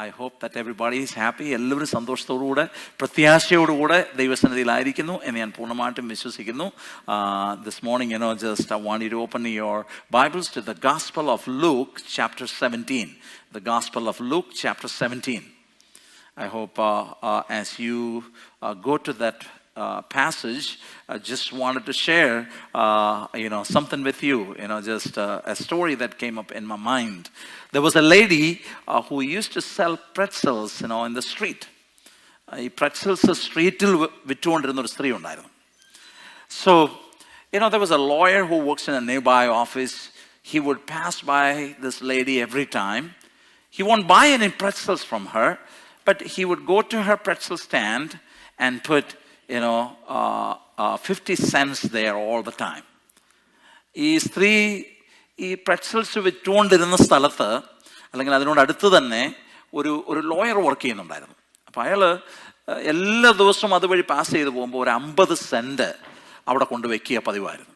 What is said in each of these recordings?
I hope that everybody is happy. എല്ലാവരും സന്തോഷത്തോടുകൂടെ പ്രത്യാശയോടുകൂടെ ദൈവസന്നിധിയിലായിരിക്കുന്നു എന്ന് ഞാൻ പൂർണ്ണമായിട്ടും വിശ്വസിക്കുന്നു. This morning, just I want you to open your Bibles to the Gospel of Luke, chapter 17. The Gospel of Luke, chapter 17. I hope as you go to that passage, I just wanted to share, something with you, just a story that came up in my mind. There was a lady who used to sell pretzels, in the street. ഈ pretzels സ്ട്രീറ്റിൽ വിറ്റുകൊണ്ടിരുന്ന ഒരു സ്ത്രീ ഉണ്ടായിരുന്നു. So, there was a lawyer who works in a nearby office. He would pass by this lady every time. He won't buy any pretzels from her, but he would go to her pretzel stand and put 50 cents there all the time. ഈ സ്ത്രീ ഈ pretzels വിറ്റുകൊണ്ടിരുന്ന സ്ഥലത്ത് അല്ലെങ്കിൽ അതിനോട് അടുത്ത് തന്നെ ഒരു lawyer work ചെയ്യുന്നുണ്ടായിരുന്നു. അപ്പോൾ അയാൾ എല്ലാ ദിവസവും അതുവഴി പാസ് ചെയ്ത് പോകുമ്പോൾ ഒരു 50 സെൻറ്റ് അവിടെ കൊണ്ടുവയ്ക്കുക പതിവായിരുന്നു.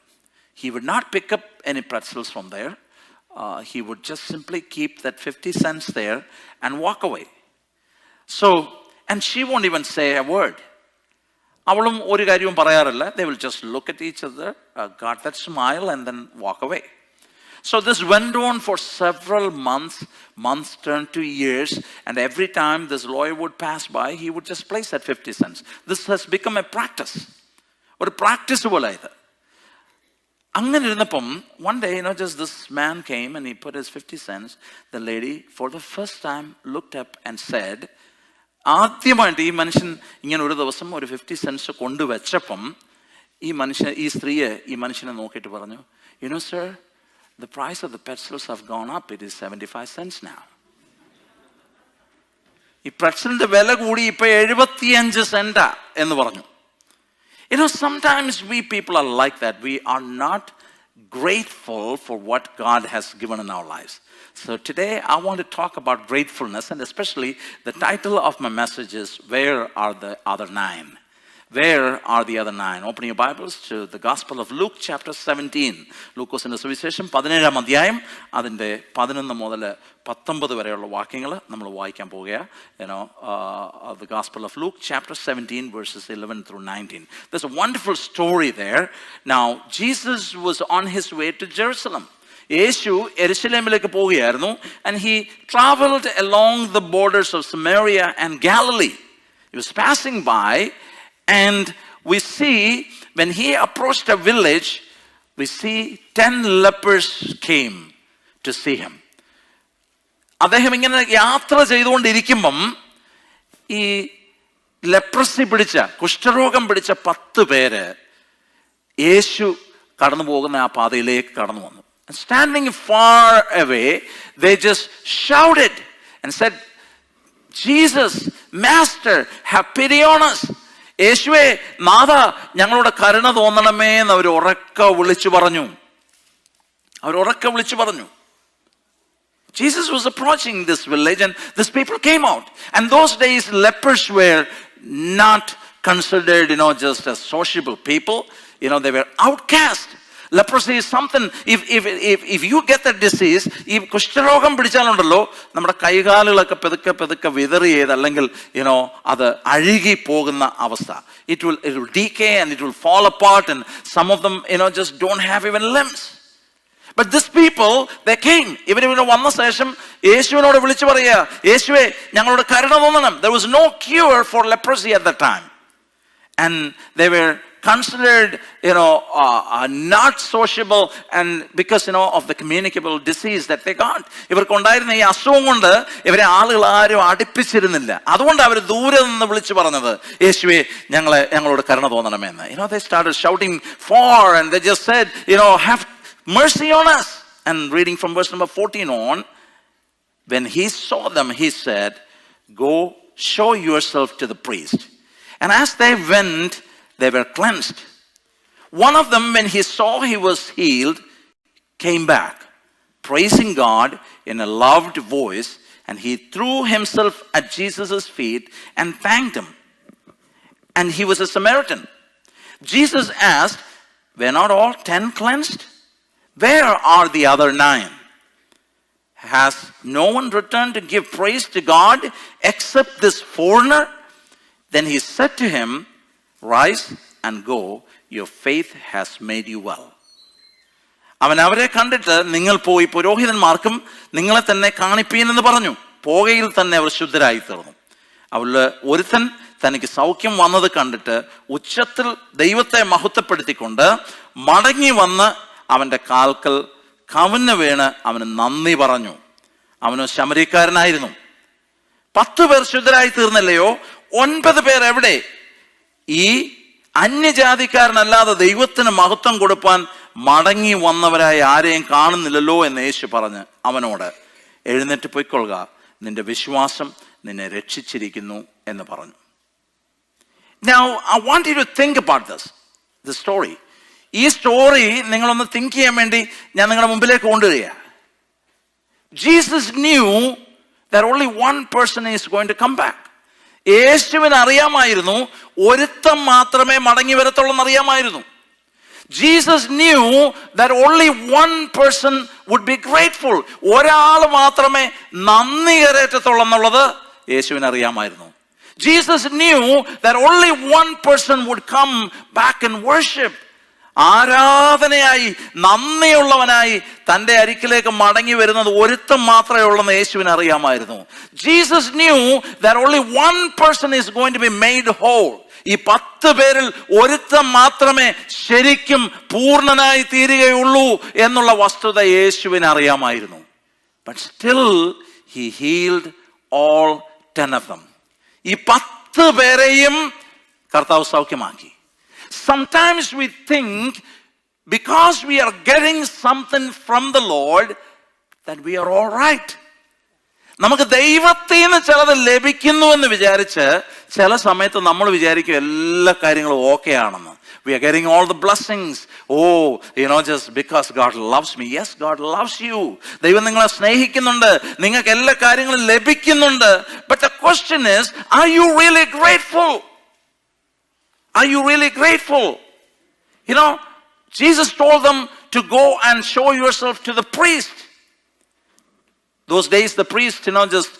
He would not pick up any pretzels from there. He would just simply keep that 50 cents there and walk away. So, and she won't even say a word. അവളും ഒരു കാര്യവും പറയാറില്ല. They will just look at each other, got that smile, and then walk away. So this went on for several months. Months turned to years, and every time this lawyer would pass by, he would just place that 50 cents. This has become a practice. ഒരു practice പോലെ ഇത്. അങ്ങനെ ഇരുന്നപ്പം one day, just this man came and he put his 50 cents. The lady, for the first time, looked up and said, ആദ്യമായിട്ട് ഈ മനുഷ്യൻ ഇങ്ങനെ ഒരു ദിവസം ഒരു 50 സെൻസ് കൊണ്ടുവച്ചപ്പം ഈ സ്ത്രീയെ ഈ മനുഷ്യനെ നോക്കിയിട്ട് പറഞ്ഞു, sir, the price of the pretzels have gone up. It is 75 cents now. ഈ pretzeliന്റെ വില കൂടി ഇപ്പൊ 75 സെന്റാ എന്ന് പറഞ്ഞു. Sometimes we people are like that. We are not grateful for what God has given in our lives. So today I want to talk about gratefulness, and especially the title of my message is, Where are the other nine? Where are the other nine? Open your Bibles to the Gospel of Luke, chapter 17. ലൂക്കോസിന്റെ സുവിശേഷം 17-ാം അധ്യായം അതിൻ്റെ 11 മുതൽ 19 വരെയുള്ള വാക്യങ്ങൾ നമ്മൾ വായിക്കാൻ പോവുകയാണ്. The Gospel of Luke, chapter 17, verses 11 through 19. There's a wonderful story there. Now, Jesus was on his way to Jerusalem. യേശു യെരുശലേമിലേക്ക് പോവുകയായിരുന്നു. And he traveled along the borders of Samaria and Galilee. He was passing by, and we see when he approached a village, we see 10 lepers came to see him. അദ്ദേഹം ഇങ്ങനെ യാത്ര ചെയ്തുകൊണ്ടിരിക്കുമ്പം ഈ leprosy പിടിച്ച, കുഷ്ഠരോഗം പിടിച്ച 10 പേര് യേശു കടന്നു പോകുന്ന ആ പാതയിലേക്ക് കടന്നു വന്നു. And standing far away, they just shouted and said, Jesus, Master, have pity on us. യേശുവേ, നാഥ, ഞങ്ങളോട് കരുണ തോന്നണമേ എന്ന് അവർ ഉറക്കെ വിളിച്ചു പറഞ്ഞു. Jesus was approaching this village, and these people came out. And those days, lepers were not considered, just as sociable people. They were outcast. Leprosy is something, if you get that disease, ഈ കുഷ്ഠരോഗം പിടിച്ചാലുണ്ടല്ലോ, നമ്മുടെ കൈകാലുകളൊക്കെ പെതുക്കെ വിതറി ചെയ്ത് അല്ലെങ്കിൽ അത് അഴുകി പോകുന്ന അവസ്ഥ. It will decay and it will fall apart, and some of them just don't have even limbs. But these people, they came. ഇവരിവിടെ വന്ന ശേഷം യേശുവിനോട് വിളിച്ചു പറയുക, യേശുവേ, ഞങ്ങളോട് കരുണ തോന്നണം. There was no cure for leprosy at that time, and they were considered not sociable, and because of the communicable disease that they got. ഇവർക്കുണ്ടായിരുന്ന ഈ അസുഖം കൊണ്ട് ഇവരെ ആളുകൾ ആരും അടുപ്പിച്ചിരുന്നില്ല. അതുകൊണ്ട് അവർ ദൂരെ നിന്ന് വിളിച്ചു പറഞ്ഞത്, യേശുവേ, ഞങ്ങളോട് കരുണ തോന്നണമെന്ന്. They started shouting far, and they just said, have mercy on us. And reading from verse number 14 on, when he saw them, he said, go show yourself to the priest. And as they went, they were cleansed. One of them, when he saw he was healed, came back, praising God in a loud voice, and he threw himself at Jesus' feet and thanked him. And he was a Samaritan. Jesus asked, were not all 10 cleansed? Where are the other 9? has no one returned to give praise to God except this foreigner? Then he said to him, rise and go, your faith has made you well. അവൻ അവരെ കണ്ടിട്ട്, നിങ്ങൾ പോയി പുരോഹിതന്മാർക്കും നിങ്ങളെ തന്നെ കാണിപ്പീനെന്ന് പറഞ്ഞു. പോകയിൽ തന്നെ അവർ ശുദ്ധരായി തീർന്നു. അവരിൽ ഒരുത്തൻ തനിക്ക് സൗഖ്യം വന്നത് കണ്ടിട്ട് ഉച്ചത്തിൽ ദൈവത്തെ മഹത്വപ്പെടുത്തിക്കൊണ്ട് മടങ്ങി വന്ന് അവൻ്റെ കാൽക്കൽ കവിഞ്ഞ് വീണ് അവന് നന്ദി പറഞ്ഞു. അവന് ശമരിക്കാരനായിരുന്നു. 10 പേർ ശുദ്ധരായി തീർന്നില്ലയോ? 9 പേർ എവിടെ? ഈ അന്യജാതിക്കാരനല്ലാതെ ദൈവത്തിന് മഹത്വം കൊടുപ്പാൻ മടങ്ങി വന്നവരായി ആരെയും കാണുന്നില്ലല്ലോ എന്ന് യേശു പറഞ്ഞ് അവനോട്, എഴുന്നേറ്റ് പൊയ്ക്കൊള്ളുക, നിന്റെ വിശ്വാസം നിന്നെ രക്ഷിച്ചിരിക്കുന്നു എന്ന് പറഞ്ഞു. Now I want you to think about this story. ഈ സ്റ്റോറി നിങ്ങളൊന്ന് തിങ്ക് ചെയ്യാൻ വേണ്ടി ഞാൻ നിങ്ങളുടെ മുമ്പിലേക്ക് കൊണ്ടുവരിക. Jesus knew that only one person is going to come back. യേശുവിന് അറിയാമായിരുന്നു ഒരുത്തം മാത്രമേ മടങ്ങി വരത്തുള്ളൂ എന്നറിയാമായിരുന്നു. Jesus knew that only one person would be grateful. ഒരാൾ മാത്രമേ നന്ദി കരയറ്റത്തുള്ളൂ എന്നുള്ളത് യേശുവിന് അറിയാമായിരുന്നു. Jesus knew that only one person would come back and worship. ആരാധനയായി നന്ദിയുള്ളവനായി തൻ്റെ അരികിലേക്ക് മടങ്ങി വരുന്നത് ഒരുത്തം മാത്രമേ ഉള്ളെന്ന് യേശുവിന് അറിയാമായിരുന്നു. Jesus knew that only one person is going to be made whole. ഈ 10 പേരിൽ ഒരുത്തം മാത്രമേ ശരിക്കും പൂർണ്ണനായി തീരുകയുള്ളൂ എന്നുള്ള വസ്തുത യേശുവിന് അറിയാമായിരുന്നു. But still he healed all 10 of them. ഈ 10 പേരെയും കർത്താവ് സൗഖ്യമാക്കി. Sometimes we think because we are getting something from the Lord that we are all right. നമുക്ക് ദൈവത്തിൽ നിന്ന് ചിലത് ലഭിക്കുന്നു എന്ന് വിചാരിച്ച് ചില സമയത്ത് നമ്മൾ വിചാരിക്കും എല്ലാ കാര്യങ്ങളും ഓക്കെ ആണെന്ന്. We are getting all the blessings. Oh, just because God loves me. Yes, God loves you. ദൈവം നിങ്ങളെ സ്നേഹിക്കുന്നുണ്ട്, നിങ്ങൾക്ക് എല്ലാ കാര്യങ്ങളും ലഭിക്കുന്നുണ്ട്. But the question is, are you really grateful? Are you really grateful? Jesus told them to go and show yourself to the priest. Those days the priest just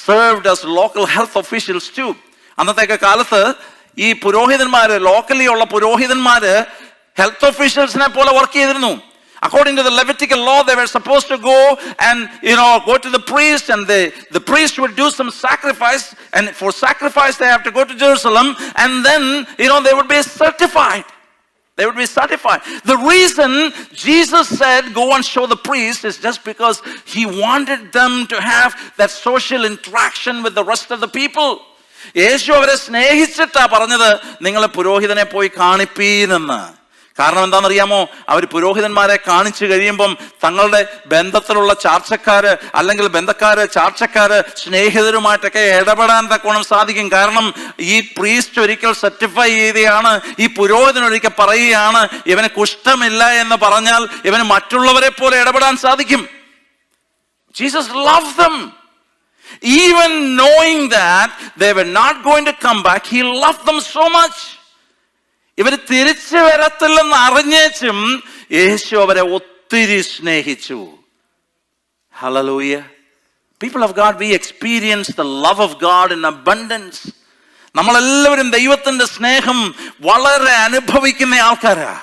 served as local health officials too. അന്നത്തെ കാലത്ത് ഈ പുരോഹിതന്മാര്, locally ഉള്ള പുരോഹിതന്മാര് health ഒഫീഷ്യൽസിനെ പോലെ work ചെയ്തിരുന്നു. According to the Levitical law, they were supposed to go and go to the priest, and the priest would do some sacrifice, and for sacrifice they have to go to Jerusalem, and then they would be certified. They would be certified. The reason Jesus said go and show the priest is just because he wanted them to have that social interaction with the rest of the people. യേശു അവരെ സ്നേഹിച്ചിട്ടാ പറഞ്ഞത് നിങ്ങൾ പുരോഹിതനെ പോയി കാണിപ്പീനെന്ന്. കാരണം എന്താണെന്നറിയാമോ? അവർ പുരോഹിതന്മാരെ കാണിച്ചു കഴിയുമ്പം തങ്ങളുടെ ബന്ധത്തിലുള്ള ചാർച്ചക്കാര് അല്ലെങ്കിൽ ബന്ധക്കാര്, ചാർച്ചക്കാര്, സ്നേഹിതരുമായിട്ടൊക്കെ ഇടപെടാൻ തക്കോണം സാധിക്കും. കാരണം ഈ പ്രീസ്റ്റ് ഒരിക്കൽ സർട്ടിഫൈ ചെയ്തെയാണ്, ഈ പുരോഹിതൻ ഒരിക്കൽ പറയുകയാണ് ഇവന് കുഷ്ഠമില്ല എന്ന് പറഞ്ഞാൽ ഇവന് മറ്റുള്ളവരെ പോലെ ഇടപെടാൻ സാധിക്കും. Jesus loved them. Even knowing that they were not going to come back, he loved them so much. ഇവർ തിരിച്ചു വരത്തില്ലെന്ന് അറിഞ്ഞേച്ചും യേശു അവരെ ഒത്തിരി സ്നേഹിച്ചു. Hallelujah. People of God, we experience the love of God in abundance. നമ്മളെല്ലാവരും ദൈവത്തിന്റെ സ്നേഹം വളരെ അനുഭവിക്കുന്ന ആൾക്കാരാ.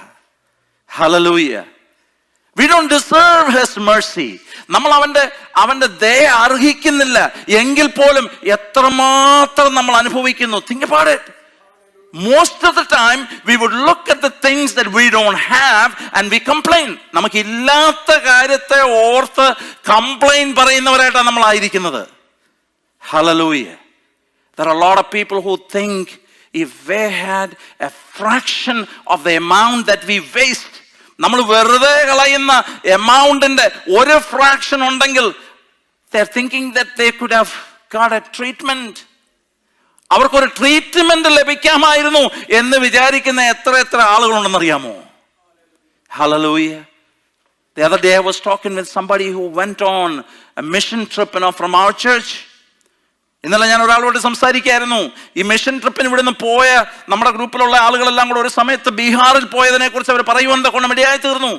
Hallelujah. We don't deserve his mercy. നമ്മൾ അവന്റെ ദയ അർഹിക്കുന്നില്ല. എങ്കിൽ പോലും എത്രമാത്രം നമ്മൾ അനുഭവിക്കുന്നു. Think about it. Most of the time we would look at the things that we don't have and we complain. നമുക്ക് ഇല്ലാത്ത കാര്യത്തെ ഓർത്ത് കംപ്ലൈൻ പറയുന്നവരായിട്ടാണ് നമ്മൾ ആയിരിക്കുന്നത്. Hallelujah. There are a lot of people who think if they had a fraction of the amount that we waste, നമ്മൾ വെറുതെ കളയുന്ന എമൗണ്ടിന്റെ ഒരു ഫ്രാക്ഷൻ ഉണ്ടെങ്കിൽ they are thinking that they could have got a treatment. അവർക്കൊരു treatment ലഭിക്കാമായിരുന്നു എന്ന് വിചാരിക്കുന്ന എത്ര ആളുകളുണ്ടെന്നറിയാമോ? Hallelujah. The other day I was talking with somebody who went on a mission trip from our church. ഇന്നലെ ഞാൻ ഒരാളോട് സംസാരിക്കായിരുന്നു. ഈ മിഷൻ ട്രിപ്പിന് ഇവിടുന്ന് പോയ നമ്മുടെ ഗ്രൂപ്പിലുള്ള ആളുകളെല്ലാം കൂടെ ഒരു സമയത്ത് ബീഹാറിൽ പോയതിനെ കുറിച്ച് അവർ പറയുവാൻ കൊണ്ടും ഇടയായി തീർന്നു.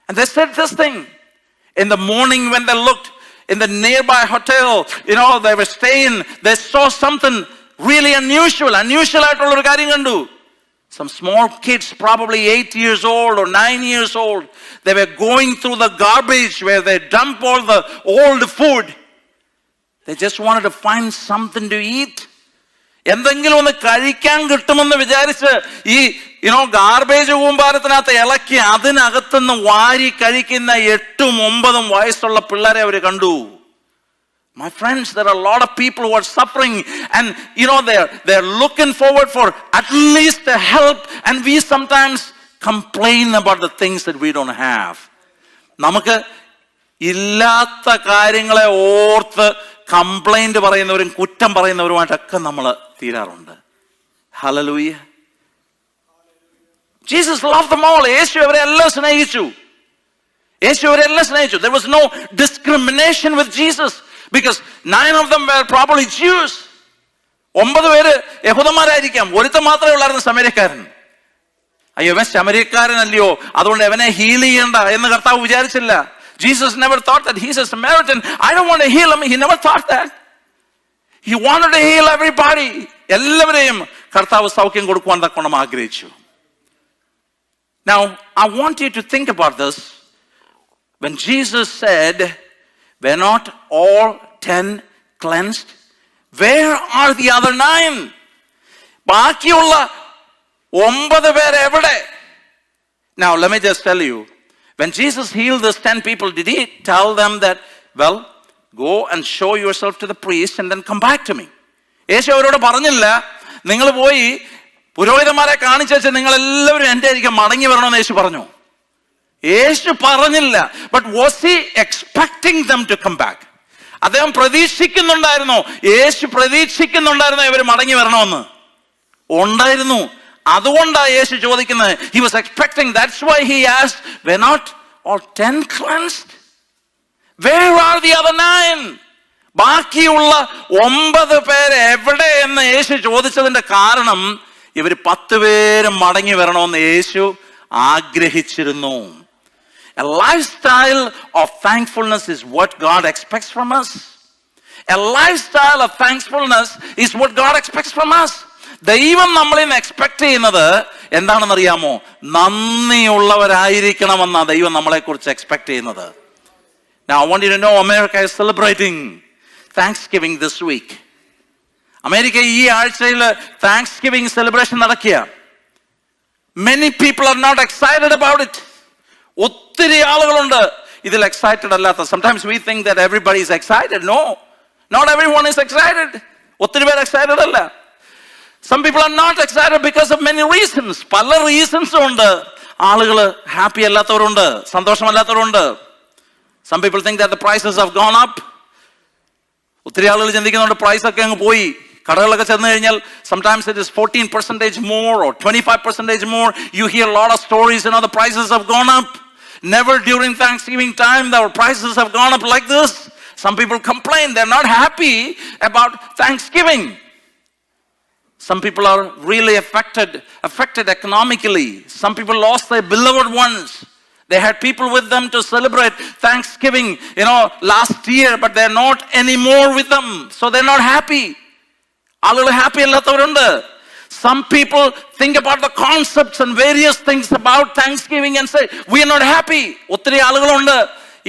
And they said this thing. In the morning when they looked in the nearby hotel, they were staying, they saw something really unusual ആയിട്ടുള്ള ഒരു കാര്യം കണ്ടു. Some small kids, probably 8 years old or 9 years old, they were going through the garbage where they dump all the old food. They just wanted to find something to eat. എന്തെങ്കിലും ഒന്ന് കഴിക്കാൻ കിട്ടുമെന്ന് വിചാരിച്ച് ഈ ഗാർബേജ് കൂമ്പാരത്തിനകത്ത് ഇളക്കി അതിനകത്തുനിന്ന് വാരി കഴിക്കുന്ന 8-9 വയസ്സുള്ള പിള്ളേരെ അവർ കണ്ടു. My friends, there are a lot of people who are suffering, and they're looking forward for at least a help, and we sometimes complain about the things that we don't have. നമുക്ക് ഇല്ലാത്ത കാര്യങ്ങളെ ഓർത്ത് complaint പറയുന്നവരും കുറ്റം പറയുന്നവരുമായിട്ടൊക്കെ നമ്മൾ തീരാറുണ്ട്. Hallelujah. Jesus loved them all. യേശു അവരെ എല്ലാം സ്നേഹിച്ചു. There was no discrimination with Jesus because 9 of them were probably Jews. 9 പേര് യഹൂദന്മാരായിരിക്കാം, ഒരുത്തൻ മാത്രമേ ഉള്ളായിരുന്നു ശമര്യക്കാരൻ. അയ്യോ, ഇവൻ ശമര്യക്കാരനല്ലയോ, അതുകൊണ്ട് അവനെ ഹീൽ ചെയ്യണ്ട എന്ന് കർത്താവ് വിചാരിച്ചില്ല. Jesus never thought that he's a Samaritan, I don't want to heal him. He never thought that. He wanted to heal everybody. എല്ലാവരെയും കർത്താവ് സൗഖ്യം കൊടുക്കുവാൻ തക്കോണം ആഗ്രഹിച്ചു. Now, I want you to think about this. When Jesus said, "Were not all 10 cleansed?" Where are the other 9? ബാക്കിയുള്ള 9 പേര് എവിടെ? Now, let me just tell you. When Jesus healed those 10 people, did he tell them that, well, go and show yourself to the priest and then come back to me? യേശു അവരോട് പറഞ്ഞില്ല, നിങ്ങൾ പോയി പുരോഹിതന്മാരെ കാണിച്ചു വെച്ച് നിങ്ങൾ എല്ലാവരും എൻ്റെ ആയിരിക്കും മടങ്ങി വരണമെന്ന് യേശു പറഞ്ഞു. യേശു പറഞ്ഞില്ല. But was he expecting them to come back? അദ്ദേഹം പ്രതീക്ഷിക്കുന്നുണ്ടായിരുന്നോ? യേശു പ്രതീക്ഷിക്കുന്നുണ്ടായിരുന്നോ ഇവർ മടങ്ങി വരണമെന്ന്? ഉണ്ടായിരുന്നു. അതുകൊണ്ടാണ് യേശു ചോദിക്കുന്നത്. He was expecting. That's why he asked, "Were not all 10 cleansed? Where are the other 9?" ബാക്കിയുള്ള 9 പേര് എവിടെ എന്ന് യേശു ചോദിച്ചതിന്റെ കാരണം ഇവർ 10 പേരും മടങ്ങി വരണമെന്ന് യേശു ആഗ്രഹിച്ചിരുന്നു. A lifestyle of thankfulness is what God expects from us. A lifestyle of thankfulness is what God expects from us. ദൈവം നമ്മളിൽ നിന്ന് എക്സ്പെക്ട് ചെയ്യുന്നത് എന്താണെന്ന് അറിയാമോ? നന്ദിയുള്ളവരായിരിക്കണമെന്നാണ് ദൈവം നമ്മളെ കുറിച്ച് എക്സ്പെക്ട് ചെയ്യുന്നത്. Now I want you to know America is celebrating Thanksgiving this week. America ഈ ആഴ്ചയിൽ Thanksgiving celebration നടക്കുക. Many people are not excited about it. ഒത്തിരി ആളുകളുണ്ട് ഇതിൽ എക്സൈറ്റഡ് അല്ലാത്ത. Sometimes we think that everybody is excited. No, not everyone is excited. ഒത്തിരി പേര് excited അല്ല. Some people are not excited because of many reasons. പല റീസൺസും ഉണ്ട്. ആളുകൾ happy അല്ലാത്തവരുണ്ട്, സന്തോഷമല്ലാത്തവരുണ്ട്. Some people think that the prices have gone up. ഒത്തിരി ആളുകൾ ചിന്തിക്കുന്നുണ്ട് price ഒക്കെ അങ്ങ് പോയി. കടകളിലൊക്കെ ചെന്ന് കഴിഞ്ഞാൽ sometimes it is 14% more or 25% more. You hear a lot of stories, the prices have gone up. Never during Thanksgiving time the prices have gone up like this. Some people complain, they're not happy about Thanksgiving. Some people are really affected economically. Some people lost their beloved ones. They had people with them to celebrate Thanksgiving, last year, but they're not anymore with them. So they're not happy. ആളുകൾ happy അല്ലാത്തവരുണ്ട്. Some people think about the concepts and various things about Thanksgiving and say, we are not happy. ഒത്തിരി ആളുകളുണ്ട്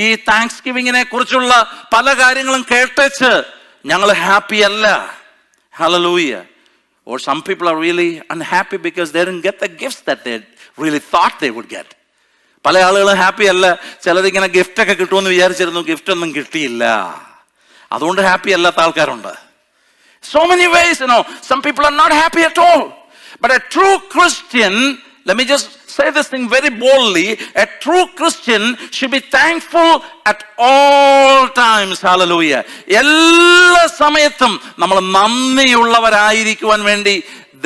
ഈ താങ്ക്സ്ഗിവിങ്ങിനെ കുറിച്ചുള്ള പല കാര്യങ്ങളും കേട്ടേച്ച് ഞങ്ങൾ happy അല്ല. Hallelujah. Or some people are really unhappy because they didn't get the gifts that they really thought they would get. പല ആളുകളും ഹാപ്പി അല്ല. ചിലരിങ്ങനെ ഗിഫ്റ്റ് ഒക്കെ കിട്ടുമെന്ന് വിചാരിച്ചിരുന്നു, ഗിഫ്റ്റ് ഒന്നും കിട്ടിയില്ല, അതുകൊണ്ട് ഹാപ്പി അല്ലാത്ത ആൾക്കാരുണ്ട്. So many ways, some people are not happy at all. But a true Christian, let me just say this thing very boldly, a true Christian should be thankful at all times. Hallelujah. എല്ലാ സമയത്തും നമ്മൾ നന്ദിയുള്ളവരായിരിക്കുവാൻ വേണ്ടി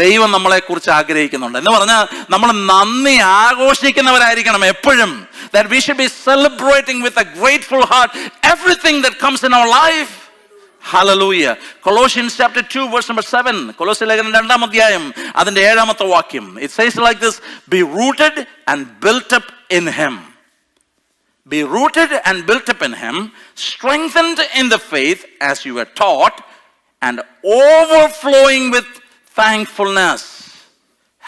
ദൈവം നമ്മളെ കുറിച്ച് ആഗ്രഹിക്കുന്നുണ്ട്. എന്ന് പറഞ്ഞാൽ നമ്മൾ നന്ദി ആഘോഷിക്കുന്നവരായിരിക്കണം എപ്പോഴും. That we should be celebrating with a grateful heart everything that comes in our life. Hallelujah. Colossians chapter 2 verse number 7. കൊലോസ്യ ലേഖനം 2-ാം അധ്യായം അതിന്റെ 7-ാമത്തെ വാക്യം. It says like this, be rooted and built up in him. Be rooted and built up in him, strengthened in the faith as you were taught, and overflowing with thankfulness.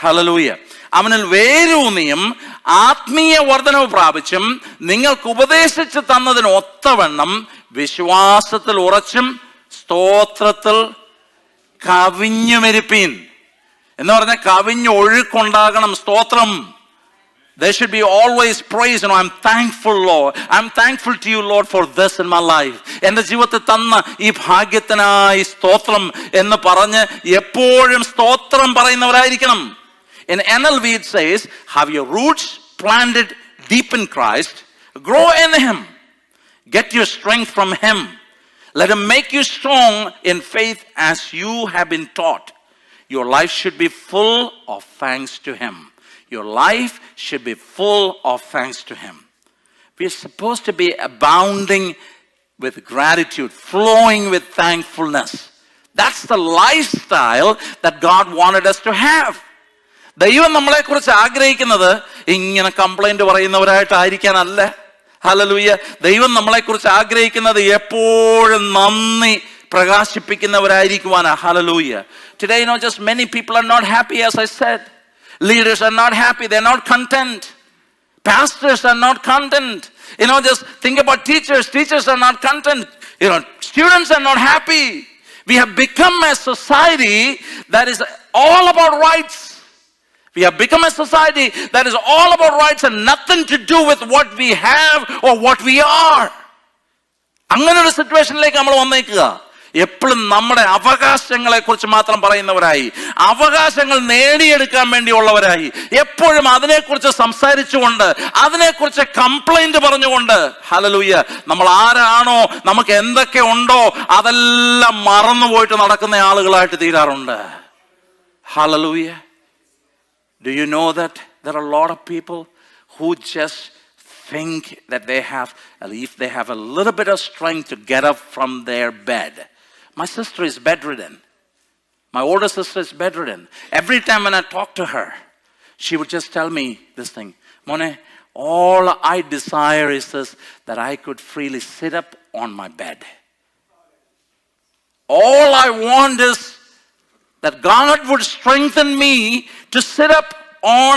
Hallelujah. അവനിൽ വേരൂന്നിയും ആത്മീയ വർധനവ് പ്രാപിച്ചും നിങ്ങൾക്ക് ഉപദേശിച്ച് തന്നതിന് ഒത്തവണ്ണം വിശ്വാസത്തിൽ ഉറച്ചും സ്തോത്രത്തിൽ കവിഞ്ഞുമിരിപ്പീൻ. എന്ന് പറഞ്ഞാൽ കവിഞ്ഞൊഴുക്കുണ്ടാകണം. സ്തോത്രം. There should be always praise. I'm thankful, Lord. I'm thankful to you, Lord, for this in my life. എൻ്റെ ജീവിതത്തിൽ തന്ന ഈ ഭാഗ്യത്തിനായി സ്തോത്രം എന്ന് പറഞ്ഞ് എപ്പോഴും സ്തോത്രം പറയുന്നവരായിരിക്കണം. In NLV it says, have your roots planted deep in Christ, grow in him, get your strength from him. Let him make you strong in faith as you have been taught. Your life should be full of thanks to him. Your life should be full of thanks to him. We are supposed to be abounding with gratitude, flowing with thankfulness. That's the lifestyle that God wanted us to have. ദൈവം നമ്മളെക്കുറിച്ച് ആഗ്രഹിക്കുന്നത് ഇങ്ങനെ complaint പറയുന്നവരായിട്ടായിരിക്കാനല്ല. Hallelujah. ദൈവം നമ്മളെക്കുറിച്ച് ആഗ്രഹിക്കുന്നത് എപ്പോഴും നന്ദി പ്രകാശിപ്പിക്കുന്നവരായിരിക്കുവാനാ. Hallelujah. Today, just many people are not happy, as I said. Leaders are not happy. They're not content. Pastors are not content. Just think about teachers. Teachers are not content. Students are not happy. We have become a society that is all about rights. We have become a society that is all about rights and nothing to do with what we have or what we are. അങ്ങനെ ഒരു സിറ്റുവേഷനിലേക്ക് നമ്മൾ വന്നേക്കുക. എപ്പോഴും നമ്മുടെ അവകാശങ്ങളെ കുറിച്ച് മാത്രം പറയുന്നവരായി, അവകാശങ്ങൾ നേടിയെടുക്കാൻ വേണ്ടിയുള്ളവരായി, എപ്പോഴും അതിനെക്കുറിച്ച് സംസാരിച്ചുകൊണ്ട്, അതിനെക്കുറിച്ച് കംപ്ലൈന്റ് പറഞ്ഞുകൊണ്ട്, ഹല്ലേലൂയ, നമ്മൾ ആരാണോ, നമുക്ക് എന്തൊക്കെ ഉണ്ടോ അതെല്ലാം മറന്നുപോയിട്ട് നടക്കുന്ന ആളുകളായിട്ട് തീരാറുണ്ട്. Hallelujah. Do you know that there are a lot of people who just think that if they have a little bit of strength to get up from their bed. My sister is bedridden. My older sister is bedridden. Every time when I talk to her, she would just tell me this thing. Mone, all I desire is this, that I could freely sit up on my bed. All I want is that God would strengthen me to sit up on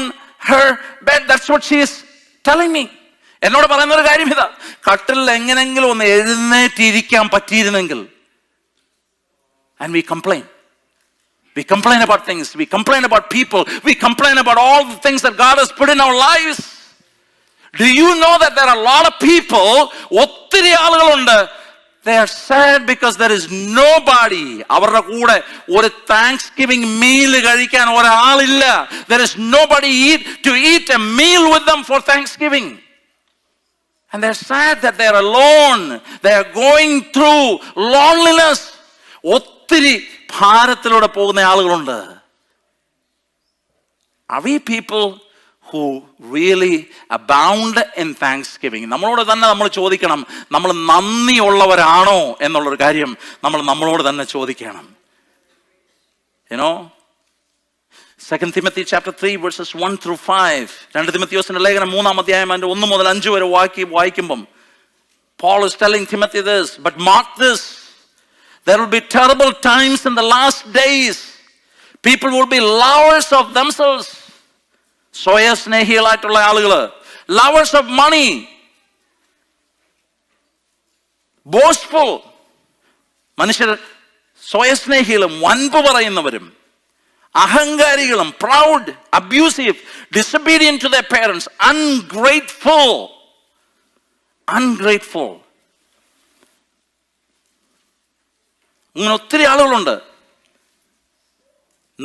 her bed. That's what she is telling me. എന്നോട് പറയുന്ന ഒരു കാര്യം ഇതാ, കട്ടിൽ എങ്ങനെങ്കിലും ഒന്ന് എഴുന്നേറ്റിരിക്കാൻ പറ്റിയിരുന്നെങ്കിൽ. And we complain. We complain about things. We complain about people. We complain about all the things that God has put in our lives. Do you know that there are a lot of people, ഒത്തിരി ആളുകളുണ്ട്, they are sad because there is nobody. അവരുടെ കൂടെ ഒരു Thanksgiving meal കഴിക്കാൻ ഒരാളില്ല. There is nobody to eat a meal with them for Thanksgiving. And they're sad that they're alone. They are going through loneliness. ഒത്തിരി ഭാരത്തിലൂടെ പോകുന്ന ആളുകളുണ്ട്. Are we people who really abound in thanksgiving? നമ്മളോട് തന്നെ നമ്മൾ ചോദിക്കണം, നമ്മൾ നന്ദിയുള്ളവരാണോ എന്നുള്ളൊരു കാര്യം നമ്മളോട് തന്നെ ചോദിക്കണം. 2 Timothy chapter 3 verses 1 through 5. 2 തിമോഥെയോസിന്റെ ലേഖനം 3-ാം അധ്യായം 1 മുതൽ 5 വരെ വായിക്കുമ്പം Paul is telling Timothy this, but mark this, there will be terrible times in the last days. People will be lovers of themselves. സ്വയസ്നേഹികളായിട്ടുള്ള ആളുകൾ, lovers of money, boastful. മനുഷ്യർ സ്വയസ്നേഹികളും വൻപ് പറയുന്നവരും അഹങ്കാരികളും, proud, abusive, disobedient to their parents, ungrateful. ഇങ്ങനെ ഒത്തിരി ആളുകളുണ്ട്.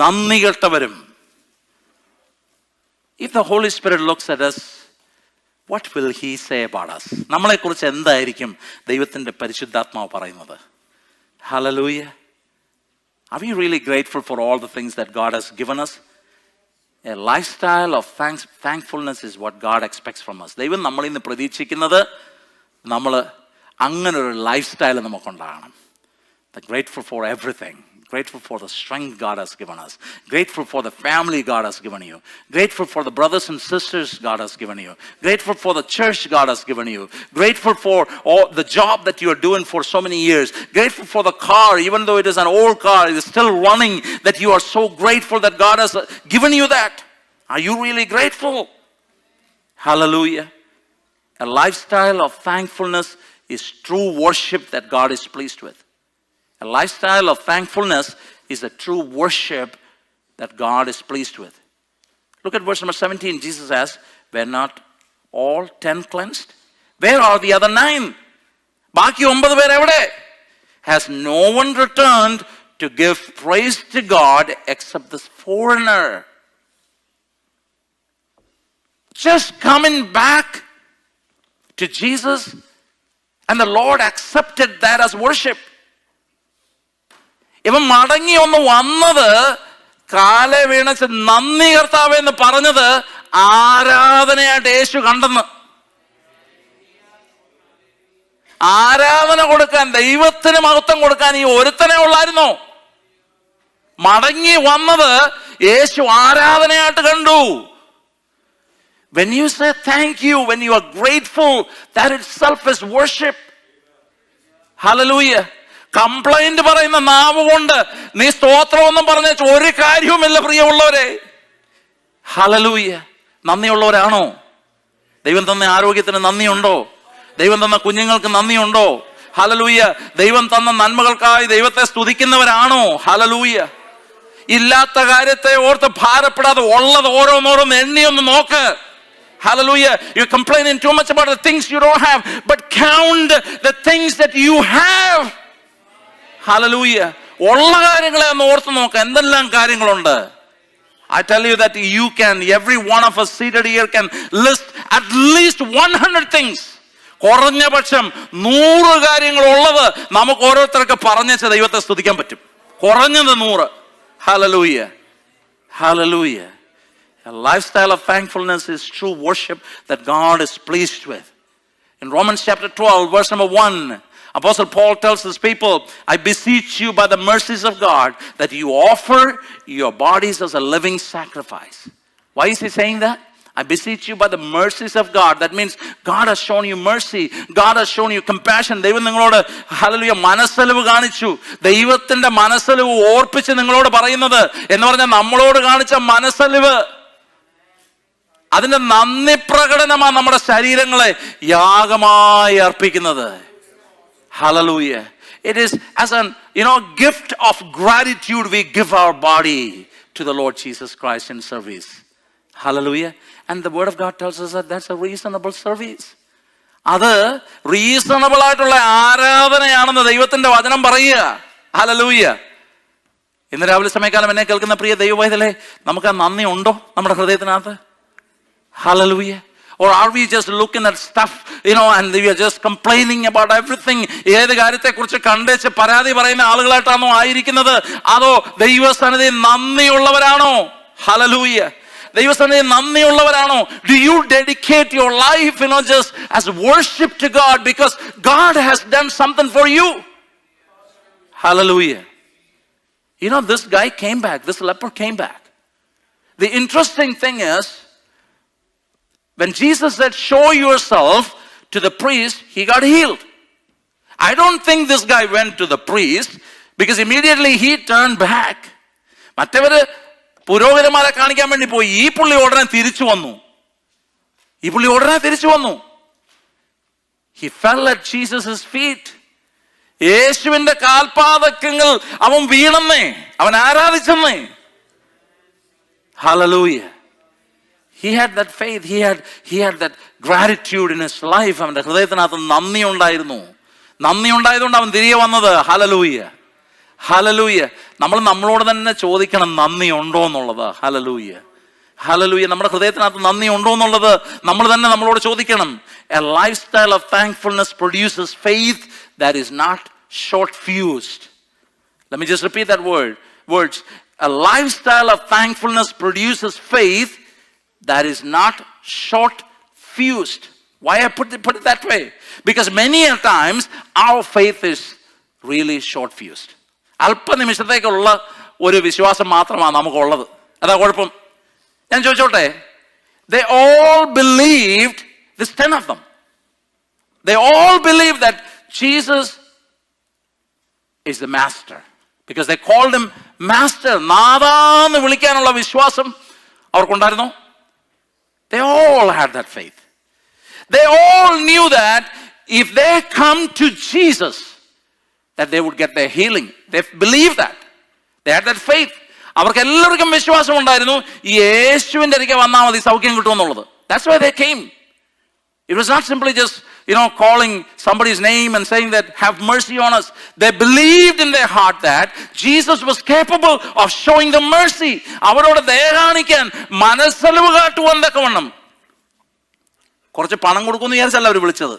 നന്ദി കെട്ടവരും. If the Holy Spirit looks at us, what will he say about us? നമ്മളെക്കുറിച്ച് എന്തായിരിക്കും ദൈവത്തിന്റെ പരിശുദ്ധാത്മാവ് പറയുന്നത്? Hallelujah. Are we really grateful for all the things that God has given us? A lifestyle of thankfulness is what God expects from us. ദൈവം നമ്മളിൽ നിന്ന് പ്രതീക്ഷിക്കുന്നത് നമ്മൾ അങ്ങനെ ഒരു ലൈഫ് സ്റ്റൈൽ നമുക്കുണ്ടാകണം. Grateful for everything. Grateful for the strength God has given us. Grateful for the family God has given you. Grateful for the brothers and sisters God has given you. Grateful for the church God has given you. Grateful for all the job that you are doing for so many years. Grateful for the car, even though it is an old car, it is still running, that you are so grateful that God has given you that. Are you really grateful? Hallelujah. A lifestyle of thankfulness is true worship that God is pleased with. A lifestyle of thankfulness is a true worship that God is pleased with. Look at verse number 17. Jesus says, were not all 10 cleansed? Where are the other 9? ബാക്കി 9 പേർ എവിടെ? Has no one returned to give praise to God except this foreigner? Just coming back to Jesus, and the Lord accepted that as worship. ഇവൻ മടങ്ങി ഒന്ന് വന്നത് കാലെ വീണച്ച് നന്ദി കർത്താവേ എന്ന് പറഞ്ഞത് ആരാധനയായിട്ട് യേശു കണ്ടെന്ന്. ആരാധന കൊടുക്കാൻ, ദൈവത്തിന് മഹത്വം കൊടുക്കാൻ ഈ ഒരുത്തനെ ഉള്ളായിരുന്നോ? മടങ്ങി വന്നത് യേശു ആരാധനയായിട്ട് കണ്ടു. When you say thank you, when you are grateful, that itself is worship. Hallelujah. Complaint പറയുന്ന നാവ് കൊണ്ട് നീ സ്തോത്രമൊന്നും പറഞ്ഞ ഒരു കാര്യവുമില്ല പ്രിയമുള്ളവരെ. ഹല്ലേലൂയ. നന്ദിയുള്ളവരാണോ? ദൈവം തന്ന ആരോഗ്യത്തിന് നന്ദിയുണ്ടോ? ദൈവം തന്ന കുഞ്ഞുങ്ങൾക്ക് നന്ദിയുണ്ടോ? ഹല്ലേലൂയ. ദൈവം തന്ന നന്മകൾക്കായി ദൈവത്തെ സ്തുതിക്കുന്നവരാണോ? ഹല്ലേലൂയ. ഇല്ലാത്ത കാര്യത്തെ ഓർത്ത് ഭാരപ്പെടാതെ ഉള്ളത് ഓരോന്നോരോന്ന് എണ്ണിയൊന്ന് നോക്ക്. Hallelujah. You're complaining too much about the things you don't have, but count the things that you have. Hallelujah. ഉള്ള കാര്യങ്ങളെ ഒന്ന് ഓർത്ത് നോക്ക, എന്തെല്ലാം കാര്യങ്ങളുണ്ട്. I tell you that you can, every one of us seated here can list at least 100 things. കുറഞ്ഞ പക്ഷം 100 കാര്യങ്ങൾ ഉള്ളത് നമുക്ക് ഓരോരുത്തർക്ക് പറഞ്ഞേച്ച് ദൈവത്തെ സ്തുതിക്കാൻ പറ്റും. കുറഞ്ഞത് 100. Hallelujah. Hallelujah. A lifestyle of thankfulness is true worship that God is pleased with. In Romans chapter 12, verse number 1, Apostle Paul tells his people, I beseech you by the mercies of God that you offer your bodies as a living sacrifice. Why is he saying that? I beseech you by the mercies of God. That means God has shown you mercy. God has shown you compassion. ദൈവം നിങ്ങളോട് hallelujah മനസ്സലിവ് കാണിച്ചു. ദൈവത്തിന്റെ മനസ്സലിവ് ഓർപ്പിച്ച് നിങ്ങളോട് പറയുന്നത് എന്ന് പറഞ്ഞാൽ നമ്മളോട് കാണിച്ച മനസ്സലിവ്, അതിന്റെ നന്ദി പ്രകടനമാണ് നമ്മുടെ ശരീരങ്ങളെ യാഗമായി അർപ്പിക്കുന്നത്. Hallelujah. It is as an gift of gratitude we give our body to the Lord Jesus Christ in service. Hallelujah. And the word of God tells us that that's a reasonable service. അത് reasonable ആയിട്ടുള്ള ആരാധനയാണെന്ന് ദൈവത്തിന്റെ വചനം പറയുക. Hallelujah. ഇന്ന് രാവിലെ സമയക്കാലം എന്നെ കേൾക്കുന്ന പ്രിയ ദൈവവൈതലേ, നമുക്ക് ആ നന്ദി ഉണ്ടോ നമ്മുടെ ഹൃദയത്തിനകത്ത്? Hallelujah. Or are we just looking at stuff, and we are just complaining about everything? ഏത് കാര്യത്തെക്കുറിച്ച് കണ്ടേച്ച് പരാതി പറയുന്ന ആളുകളായിട്ടാണോ ആയിരിക്കുന്നത്? അതോ ദൈവസന്നിധിയിൽ നന്ദിയുള്ളവരാണോ? Hallelujah. ദൈവസന്നിധിയിൽ നന്ദിയുള്ളവരാണോ? Do you dedicate your life, just as worship to God because God has done something for you? Hallelujah. This guy came back. This leper came back. The interesting thing is, when Jesus said, show yourself to the priest, he got healed. I don't think this guy went to the priest because immediately he turned back. മറ്റവര് പുരോഹിതന്മാരെ കാണിക്കാൻ വേണ്ടി പോയി. ഈ പുള്ളി ഉടനെ തിരിച്ചു വന്നു. He fell at Jesus' feet. യേശുവിന്റെ കാൽപാദങ്ങൾ അവൻ വീണെന്നേ, അവൻ ആരാധിച്ചെന്നേ. Hallelujah. He had that faith. He had that gratitude in his life. അവന്റെ ഹൃദയത്തിനകത്ത് നന്ദി ഉണ്ടായതുകൊണ്ട് അവൻ തിരികെ വന്നത്. ഹല്ലേലൂയ. ഹല്ലേലൂയ. നമ്മൾ നമ്മളോട് തന്നെ ചോദിക്കണം, നന്ദി ഉണ്ടോ എന്നുള്ളത്. ഹല്ലേലൂയ. ഹല്ലേലൂയ. നമ്മുടെ ഹൃദയത്തിനകത്ത് നന്ദി ഉണ്ടോ എന്നുള്ളത് നമ്മൾ തന്നെ നമ്മളോട് ചോദിക്കണം. A lifestyle of thankfulness produces faith that is not short-fused. Let me just repeat that words. A lifestyle of thankfulness produces faith that is not short-fused. Why I put it that way? Because many a times our faith is really short fused. അല്പനിമിഷത്തേക്കുള്ള ഒരു വിശ്വാസം മാത്രമാണ് നമുക്കുള്ളത്. അതാ കുഴപ്പം. ഞാൻ ചോദിച്ചോട്ടെ, they all believed, this 10 of them, they all believed that Jesus is the master, because they called him master. നാഥാന്ന് വിളിക്കാനുള്ള വിശ്വാസം അവർക്കുണ്ടായിരുന്നു. They all had that faith. They all knew that if they come to Jesus, that they would get their healing. They believed that. They had that faith. അവർക്ക് എല്ലാവർക്കും വിശ്വാസം ഉണ്ടായിരുന്നു, യേശുവിൻ്റെ അരികെ വന്നാൽ മതി സൗഖ്യം കിട്ടുമെന്നുള്ളത്. That's why they came. It was not simply just, calling somebody's name and saying that, have mercy on us. They believed in their heart that Jesus was capable of showing them mercy. അവരോട് ദയ കാണിക്കാൻ, മനസ്സലിവ് കാട്ടുവാൻ തക്കവണ്ണം കുറച്ച് പണം കൊടുക്കുമെന്ന് വിചാരിച്ചല്ല അവർ വിളിച്ചത്.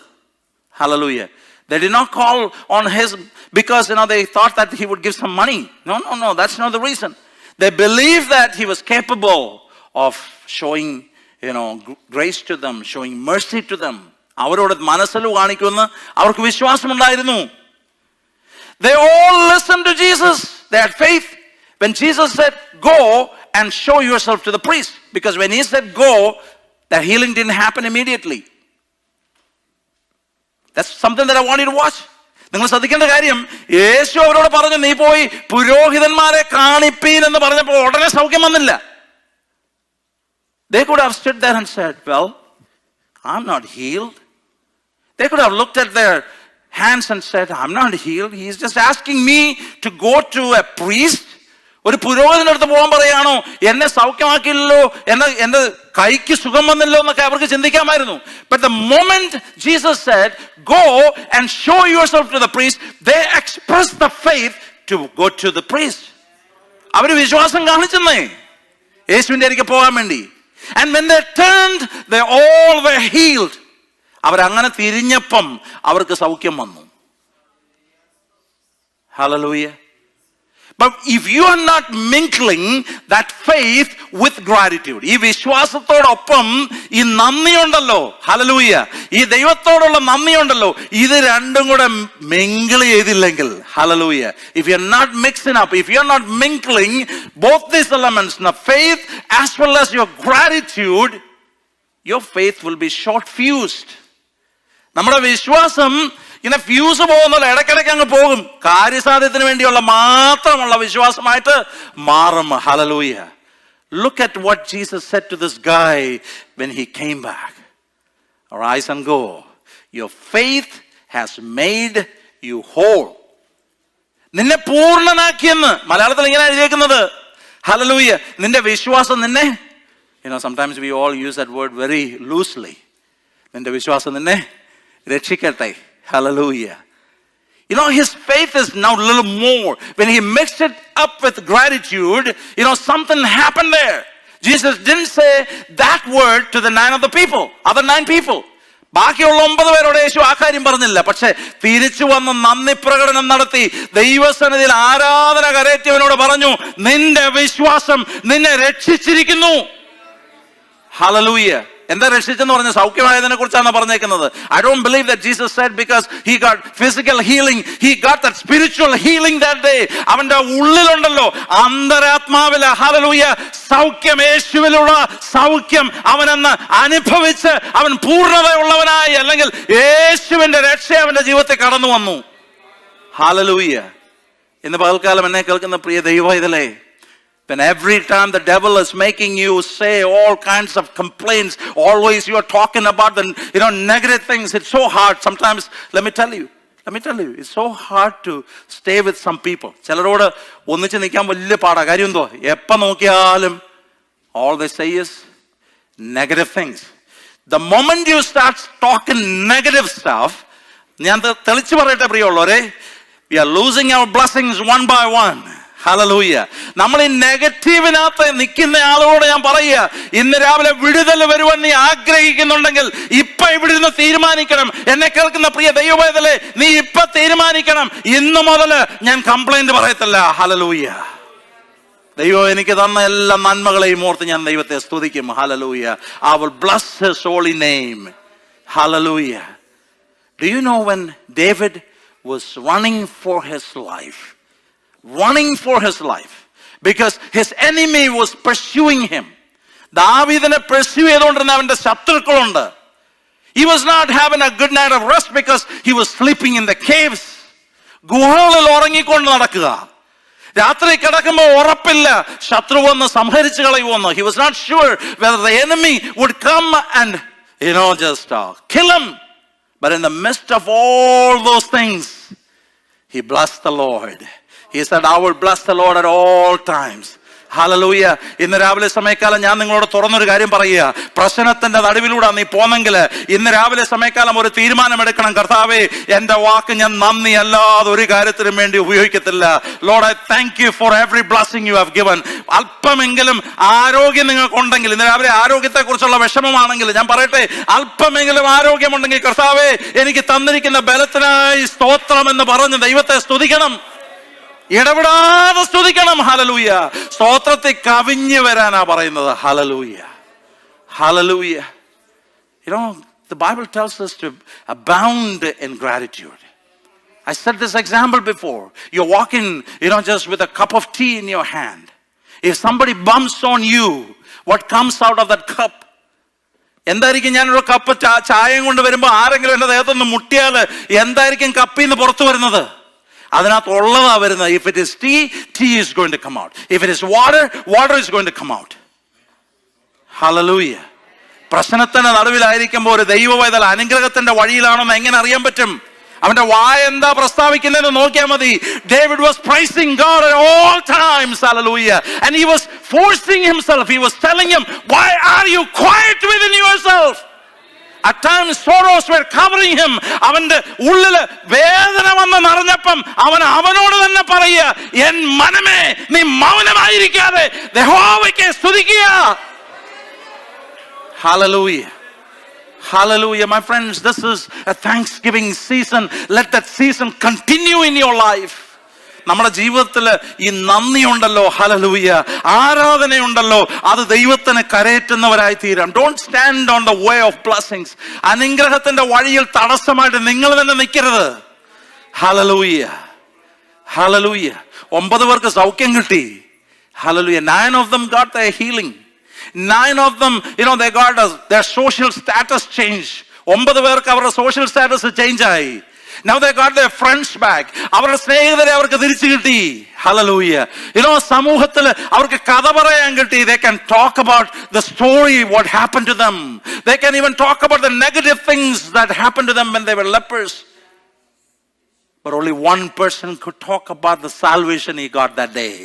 Hallelujah. They did not call on his because they thought that he would give some money. No, that's not the reason. They believed that he was capable of showing grace to them, showing mercy to them. അവരോട് മനസ്സലിവ് കാണിക്കുമെന്ന് അവർക്ക് വിശ്വാസമുണ്ടായിരുന്നു. They all listened to Jesus. They had faith. When Jesus said, go and show yourself to the priest, because when he said go, the healing didn't happen immediately. That's something that I want you to watch. നിങ്ങൾ ശ്രദ്ധിക്കേണ്ട കാര്യം, യേശു അവരോട് പറഞ്ഞു, നീ പോയി പുരോഹിതന്മാരെ കാണിപ്പീൻ എന്ന് പറഞ്ഞപ്പോൾ ഉടനെ സൗഖ്യം വന്നില്ല. They could have stood there and said, well, I'm not healed. They could have looked at their hands and said, I'm not healed. He's just asking me to go to a priest. ഒരു പുരോഹിതന്റെ അടുത്ത് പോകാൻ പറയാണോ, എന്നെ സൗഖ്യമാക്കില്ലല്ലോ, എന്റെ കൈക്ക് സുഖം വന്നില്ലോ എന്നൊക്കെ അവർക്ക് ചിന്തിക്കാമായിരുന്നു. But the moment Jesus said, go and show yourself to the priest, they expressed the faith to go to the priest. അവർ വിശ്വാസം കാണിച്ചെന്നേ യേശുവിന്റെ അരികെ പോകാൻ വേണ്ടി. And when they turned, they all were healed. അവരങ്ങനെ തിരിഞ്ഞപ്പം അവർക്ക് സൗഖ്യം വന്നു. Hallelujah. But if you are not mingling that faith with gratitude, ഈ വിശ്വാസത്തോടൊപ്പം ഈ നന്ദിയുണ്ടല്ലോ, ഹല്ലേലൂയ, ഈ ദൈവത്തോടുള്ള നന്ദിയുണ്ടല്ലോ, ഇത് രണ്ടും കൂടെ മിങ്കിൾ ചെയ്തില്ലെങ്കിൽ, hallelujah, if you are not mixing up, if you are not mingling both these elements, the faith as well as your gratitude, your faith will be short fused. നമ്മുടെ വിശ്വാസം ഇങ്ങനെ ഫ്യൂസ് പോകുന്നത് ഇടയ്ക്കിടയ്ക്ക് അങ്ങ് പോകും. കാര്യസാധ്യത്തിന് വേണ്ടിയുള്ള മാത്രമുള്ള വിശ്വാസമായിട്ട് മാറും. Hallelujah. Look at what Jesus said to this guy when he came back. Arise and go. Your faith has made you whole. നിന്നെ പൂർണ്ണനാക്കിയെന്ന് മലയാളത്തിൽ ഇങ്ങനെ എഴുതിയേക്കുന്നത്. ഹല്ലേലൂയ. നിന്റെ വിശ്വാസം നിന്നെ, sometimes we all use that word very loosely. നിന്റെ വിശ്വാസം നിന്നെ രക്ഷിക്കട്ടെ. Hallelujah. His faith is now a little more. When he mixed it up with gratitude, something happened there. Jesus didn't say that word to the 9 of the people, other 9 people. ബാക്കിയുള്ള 9 പേരോട് യേശു ആ കാര്യം പറഞ്ഞില്ല. പക്ഷെ തിരിച്ചു വന്ന് നന്ദി പ്രകടനം നടത്തി ദൈവസന്നിധിയിൽ ആരാധന കരേറ്റിയവനോട് പറഞ്ഞു, നിന്റെ വിശ്വാസം നിന്നെ രക്ഷിച്ചിരിക്കുന്നു. Hallelujah. എന്താ രക്ഷിച്ചെന്ന് പറഞ്ഞ സൗഖ്യമായതിനെ കുറിച്ചാണ് പറഞ്ഞേക്കുന്നത്. I don't believe that Jesus said because he got physical healing, he got that spiritual healing that day. അവന്റെ ഉള്ളിലുണ്ടല്ലോ അന്തരാത്മാവിലെ, ഹല്ലേലൂയ, സൗഖ്യം, യേശുവിലുള്ള സൗഖ്യം അവനെന്ന് അനുഭവിച്ച് അവൻ പൂർണ്ണതയുള്ളവനായി, അല്ലെങ്കിൽ യേശുവിന്റെ രക്ഷ അവന്റെ ജീവിതത്തിൽ കടന്നു വന്നു. ഹല്ലേലൂയ. ഇന്ന് പകൽക്കാലം എന്നെ കേൾക്കുന്ന പ്രിയ ദൈവമക്കളേ, when every time the devil is making you say all kinds of complaints, always you are talking about the negative things, it's so hard sometimes. Let me tell you, it's so hard to stay with some people. ചിലരോട് ഒന്നിച്ച് നിൽക്കാൻ വലിയ പാടാ. കാര്യം എന്തോ, എപ്പോൾ നോക്കിയാലും all they say is negative things. The moment you start talking negative stuff, ഞാൻ തെളിച്ചു പറയട്ടെ പ്രിയമുള്ളവരെ, we are losing our blessings one by one. Hallelujah. നമ്മൾ ഈ നെഗറ്റീവിനകത്ത് നിൽക്കുന്ന ആളോട് ഞാൻ പറയുക, ഇന്ന് രാവിലെ വിടുതൽ വരുവാൻ നീ ആഗ്രഹിക്കുന്നുണ്ടെങ്കിൽ ഇപ്പൊ ഇവിടെ നിന്ന് തീരുമാനിക്കണം. എന്നെ കേൾക്കുന്ന പ്രിയ ദൈവവേദലേ, നീ ഇപ്പൊ തീരുമാനിക്കണം, ഇന്നു മുതൽ ഞാൻ കംപ്ലൈന്റ് പറയത്തില്ല. ഹല്ലേലൂയ. ദൈവം എനിക്ക് തന്ന എല്ലാ നന്മകളെയും ഓർത്ത് ഞാൻ ദൈവത്തെ സ്തുതിക്കും. Hallelujah. I will bless his holy name. Hallelujah. Do you know when David was running for his life. Running for his life. Because his enemy was pursuing him. ദാവീദിനെ pursue ചെയ്തുകൊണ്ടിരുന്ന അവന്റെ ശത്രുക്കളുണ്ട്. He was not having a good night of rest because he was sleeping in the caves. ഗുഹകളിൽ ഉറങ്ങിക്കൊണ്ട് നടക്കുക. രാത്രി കിടക്കുമ്പോൾ ഉറപ്പില്ല ശത്രു വന്ന് സംഹരിച്ചു കളയുമെന്ന്. He was not sure whether the enemy would come and just kill him. But in the midst of all those things, he blessed the Lord. He said, I will bless the Lord at all times. Hallelujah. ഇന്ന് രാവിലെ സമയക്കാലം ഞാൻ നിങ്ങളോട് തുറന്നൊരു കാര്യം പറയുക. പ്രശ്നത്തിന്റെ നടുവിലൂടെ നീ പോന്നെങ്കിൽ ഇന്ന് രാവിലെ സമയക്കാലം ഒരു തീരുമാനമെടുക്കണം. കർത്താവേ, എന്റെ വാക്ക് ഞാൻ നന്ദി അല്ലാതെ ഒരു കാര്യത്തിനും വേണ്ടി ഉപയോഗിക്കത്തില്ല. Lord, I thank you for every blessing you have given. അല്പമെങ്കിലും ആരോഗ്യം നിങ്ങൾക്കുണ്ടെങ്കിൽ, ഇന്ന് രാവിലെ ആരോഗ്യത്തെ കുറിച്ചുള്ള വിഷമമാണെങ്കിൽ ഞാൻ പറയട്ടെ, അല്പമെങ്കിലും ആരോഗ്യമുണ്ടെങ്കിൽ കർത്താവേ എനിക്ക് തന്നിരിക്കുന്ന ബലത്തിനായി സ്തോത്രം എന്ന് പറഞ്ഞ് ദൈവത്തെ സ്തുതിക്കണം. ഇടപെടാതെ സ്തുതിക്കണം. ഹല്ലേലൂയ. സ്തോത്രത്തെ കവിഞ്ഞു വരാനാ പറയുന്നത്. Hallelujah. Hallelujah. The Bible tells us to abound in gratitude. I said this example before. You're walking, just with a cup of tea in your hand. If somebody bumps on you, what comes out of that cup? എന്തായിരിക്കും? ഞാനൊരു cup ചായയും കൊണ്ട് വരുമ്പോൾ ആരെങ്കിലും എൻ്റെ ദേഹത്തൊന്ന് മുട്ടിയാൽ എന്തായിരിക്കും കപ്പിൽ നിന്ന് പുറത്തു വരുന്നത്? അതിനകത്ത് ഉള്ളതാ വരുന്നത്. If it is tea, tea is going to come out. If it is water, water is going to come out. Hallelujah. പ്രശ്നത്തിന്റെ നടുവിലായിരിക്കുമ്പോൾ ഒരു ദൈവവേദന അനുഗ്രഹത്തിന്റെ വഴിയിലാണെന്ന് എങ്ങനെ അറിയാൻ പറ്റും? അവന്റെ വായ എന്താ പ്രസ്താവിക്കുന്നതെന്ന് നോക്കിയാൽ മതി. David was praising God at all times. Hallelujah. And he was forcing himself. He was telling him, why are you quiet within yourself? At times sorrows were covering him. അവന്റെ ഉള്ളില് വേദന വന്ന് നിറഞ്ഞപ്പം അവനോട് തന്നെ പറയുക, എൻ മനമേ നീ മൗനമായിരിക്കാതെ യഹോവയ്ക്ക് സ്തുതിക്കുക. Hallelujah. Hallelujah. My friends, this is a Thanksgiving season. Let that season continue in your life. നമ്മുടെ ജീവിതത്തിൽ ഈ നന്ദിയുണ്ടല്ലോ, ഹല്ലേലൂയ, ആരാധനയുണ്ടല്ലോ, അത് ദൈവത്തിന് കരയേറ്റുന്നവരായി തീരാം. Don't stand on the way of blessings. അനുഗ്രഹത്തിന്റെ വഴിയിൽ തടസ്സമായിട്ട് നിങ്ങൾ തന്നെ നിൽക്കരുത്. ഹല്ലേലൂയ. ഹല്ലേലൂയ. 9 പേർക്ക് സൗഖ്യം കിട്ടി. Hallelujah. 9 of them got their healing. 9 of them, they got their social status change. 9 പേർക്ക് അവരുടെ സോഷ്യൽ സ്റ്റാറ്റസ് ചേഞ്ച് ആയി. Now they got their friends back. അവരുടെ സ്നേഹിതരെ അവർക്ക് തിരിച്ചു കിട്ടി. Hallelujah. സമൂഹത്തിൽ അവർക്ക് കഥ പറയാൻ കിട്ടി. They can talk about the story, what happened to them. They can even talk about the negative things that happened to them when they were lepers. But only one person could talk about the salvation he got that day.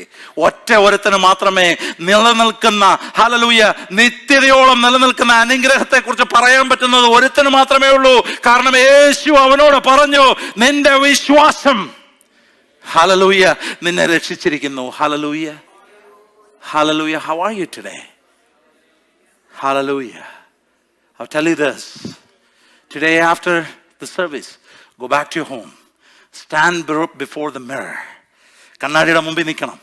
ഒറ്റ ഒരുത്തന് മാത്രമേ നിലനിൽക്കുന്ന, hallelujah, നിത്യതയോളം നിലനിൽക്കുന്ന അനുഗ്രഹത്തെ കുറിച്ച് പറയാൻ പറ്റുന്നത് ഒരുത്തന് മാത്രമേ ഉള്ളൂ. കാരണം യേശു അവനോട് പറഞ്ഞു, നിന്റെ വിശ്വാസം, ഹല്ലേലൂയ, നിന്നെ രക്ഷിച്ചിരിക്കുന്നു. Hallelujah. Hallelujah. How are you today? Hallelujah. I'll tell you this. Today after the service, go back to your home. Stand before the mirror. കണ്ണാടിയുടെ മുമ്പിൽ നിൽക്കണം.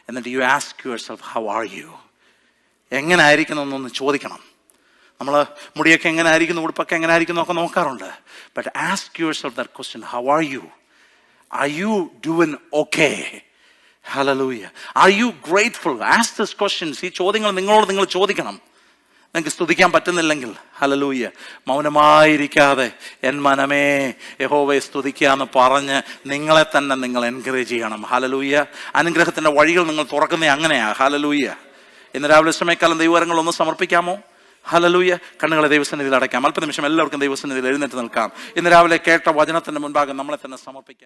എന്നിട്ട് you ask yourself, how are you? എങ്ങനെ ആയിരിക്കണം എന്നൊന്ന് ചോദിക്കണം. നമ്മൾ മുടിയൊക്കെ എങ്ങനെ ആയിരിക്കുന്നു, ഉടുപ്പൊക്കെ എങ്ങനെ ആയിരിക്കുന്നു ഒക്കെ നോക്കാറുണ്ട്. But ask yourself that question, how are you? Are you doing okay? Hallelujah. Are you grateful? Ask these questions. ഈ ചോദ്യങ്ങൾ നിങ്ങളോട് നിങ്ങൾ ചോദിക്കണം. നിങ്ങൾക്ക് സ്തുതിക്കാൻ പറ്റുന്നില്ലെങ്കിൽ, ഹല്ലേലൂയ, മൗനമായിരിക്കാതെ എൻ മനമേ യഹോവയെ സ്തുതിക്കുക എന്ന് പറഞ്ഞ് നിങ്ങളെ തന്നെ നിങ്ങൾ എൻകറേജ് ചെയ്യണം. ഹല്ലേലൂയ. അനുഗ്രഹത്തിന്റെ വഴികൾ നിങ്ങൾ തുറക്കുന്നത് അങ്ങനെയാ. ഹല്ലേലൂയ. ഇന്ന് രാവിലെ സമയക്കാലം ദൈവകരങ്ങളൊന്ന് സമർപ്പിക്കാമോ? ഹല്ലേലൂയ. കണ്ണുകളെ ദൈവസന്നിധിയിൽ അടയ്ക്കാം. അല്പനിമിഷം എല്ലാവർക്കും ദൈവസന്നിധിയിൽ എഴുന്നേറ്റ് നിൽക്കാം. ഇന്ന് രാവിലെ കേട്ട വചനത്തിന്റെ മുൻപാകെ നമ്മളെ തന്നെ സമർപ്പിക്കാം.